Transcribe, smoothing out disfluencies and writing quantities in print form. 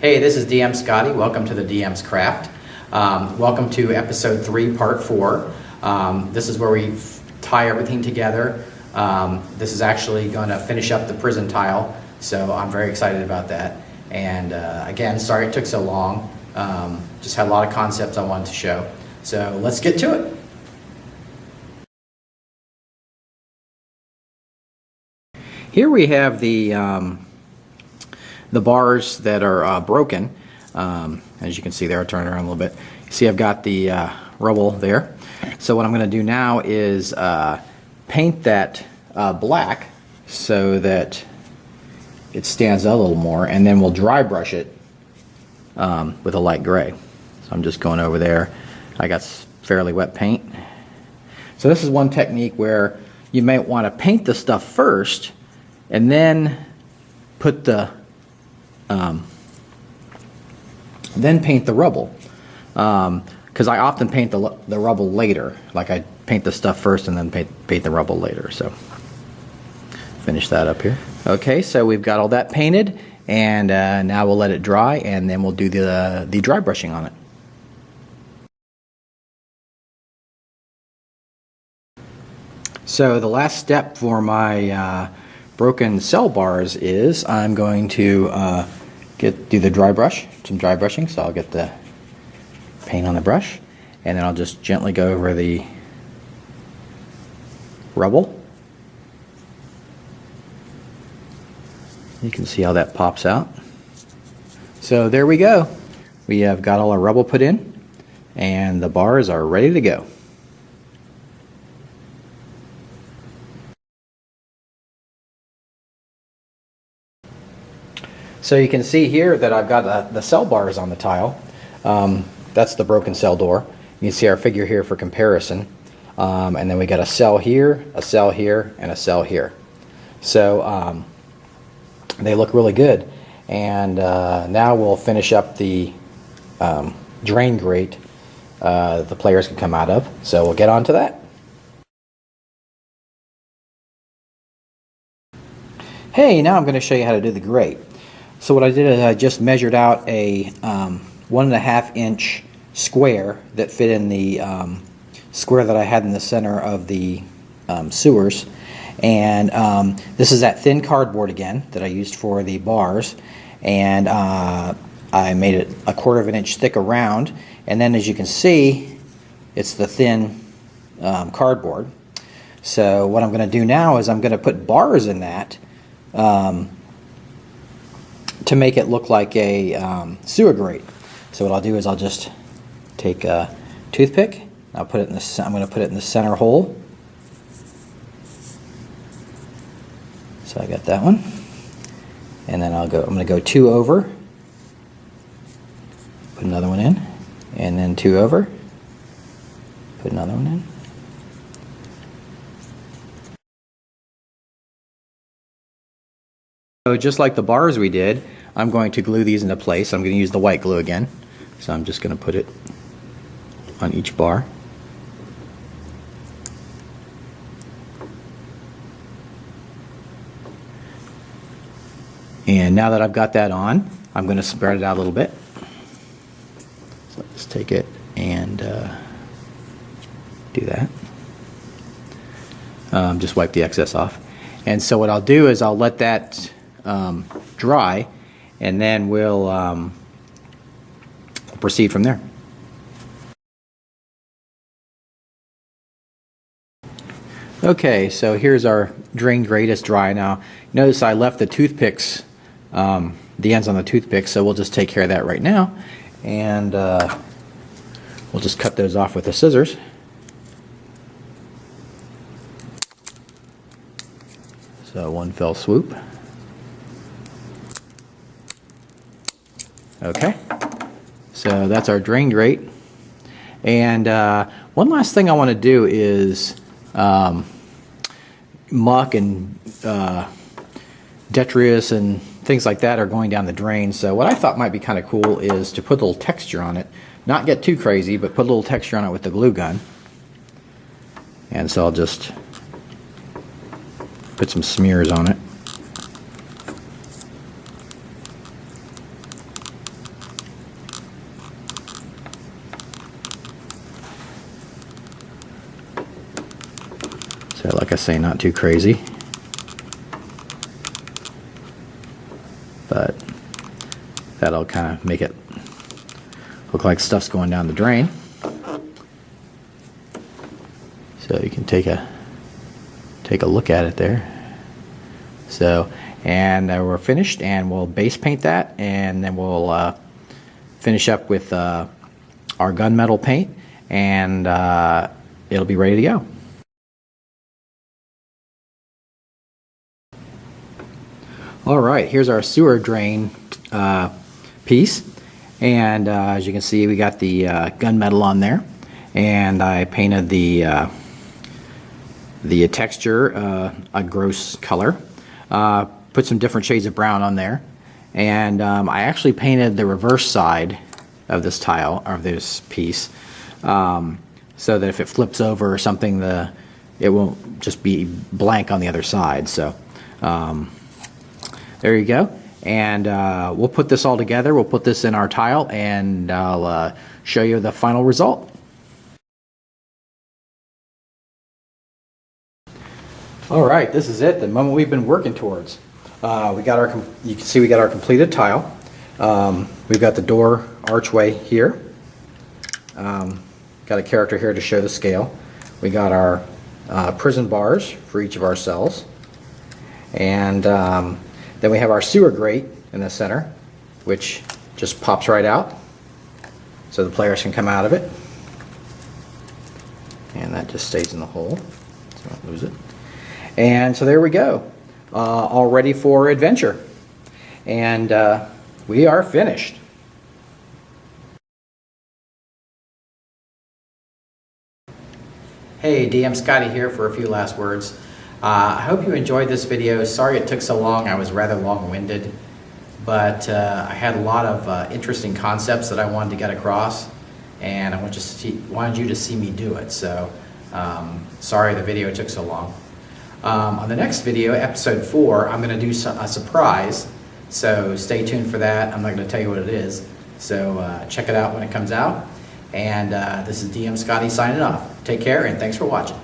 Hey, this is DM Scotty. Welcome to the DM's Craft. Welcome to episode 3, part 4. This is where we tie everything together. This is actually going to finish up the prison tile, so I'm very excited about that. And again, sorry it took so long. Just had a lot of concepts I wanted to show. So let's get to it. Here we have the bars that are broken. As you can see there, I'll turn it around a little bit. You see I've got the rubble there. So what I'm going to do now is paint that black so that it stands out a little more, and then we'll dry brush it with a light gray. So I'm just going over there. I got fairly wet paint. So this is one technique where you may want to paint the stuff first and then put the then paint the rubble, because I often paint the rubble later. Like I paint the stuff first and then paint the rubble later. So finish that up here. Okay, so we've got all that painted, and now we'll let it dry, and then we'll do the dry brushing on it. So the last step for my broken cell bars is I'm going to do the dry brush, some dry brushing. So I'll get the paint on the brush, and then I'll just gently go over the rubble. You can see how that pops out. So there we go. We have got all our rubble put in, and the bars are ready to go. So you can see here that I've got the cell bars on the tile. That's the broken cell door. You can see our figure here for comparison. And then we got a cell here, a cell here, and a cell here. So they look really good. And now we'll finish up the drain grate the players can come out of. So we'll get on to that. Hey, now I'm going to show you how to do the grate. So what I did is I just measured out a 1.5 inch square that fit in the square that I had in the center of the sewers. And this is that thin cardboard again that I used for the bars. And I made it 1/4 inch thick around. And then as you can see, it's the thin cardboard. So what I'm going to do now is I'm going to put bars in that to make it look like a sewer grate. So what I'll do is I'll just take a toothpick. I'll put it in the. I'm going to put it in the center hole. So I got that one, and then I'm going to go 2 over. Put another one in, and then 2 over. Put another one in. So just like the bars we did, I'm going to glue these into place. I'm going to use the white glue again. So I'm just going to put it on each bar. And now that I've got that on, I'm going to spread it out a little bit. So let's take it and do that. Just wipe the excess off. And so what I'll do is I'll let that dry, and then we'll proceed from there. Okay, so here's our drain grate. It's dry now. Notice I left the toothpicks, the ends on the toothpicks, so we'll just take care of that right now, and we'll just cut those off with the scissors. So one fell swoop. Okay, so that's our drain grate. And one last thing I want to do is muck and detritus and things like that are going down the drain. So what I thought might be kind of cool is to put a little texture on it. Not get too crazy, but put a little texture on it with the glue gun. And so I'll just put some smears on it. So like I say, not too crazy. But that'll kind of make it look like stuff's going down the drain. So you can take a look at it there. So, and we're finished, and we'll base paint that, and then we'll finish up with our gunmetal paint, and it'll be ready to go. All right, here's our sewer drain piece, and as you can see, we got the gunmetal on there, and I painted the texture a gross color. Put some different shades of brown on there, and I actually painted the reverse side of this tile, or this piece, so that if it flips over or something, it won't just be blank on the other side. So there you go, and we'll put this all together. We'll put this in our tile, and I'll show you the final result. All right, this is it, the moment we've been working towards. You can see we got our completed tile. We've got the door archway here. Got a character here to show the scale. We got our prison bars for each of our cells. And then we have our sewer grate in the center, which just pops right out so the players can come out of it. And that just stays in the hole, so don't lose it. And so there we go, all ready for adventure. And we are finished. Hey, DM Scotty here for a few last words. I hope you enjoyed this video. Sorry it took so long. I was rather long-winded, but I had a lot of interesting concepts that I wanted to get across, and I wanted you to see me do it. So sorry the video took so long. On the next video, episode 4, I'm going to do a surprise, so stay tuned for that. I'm not going to tell you what it is, so check it out when it comes out. And this is DM Scotty signing off. Take care, and thanks for watching.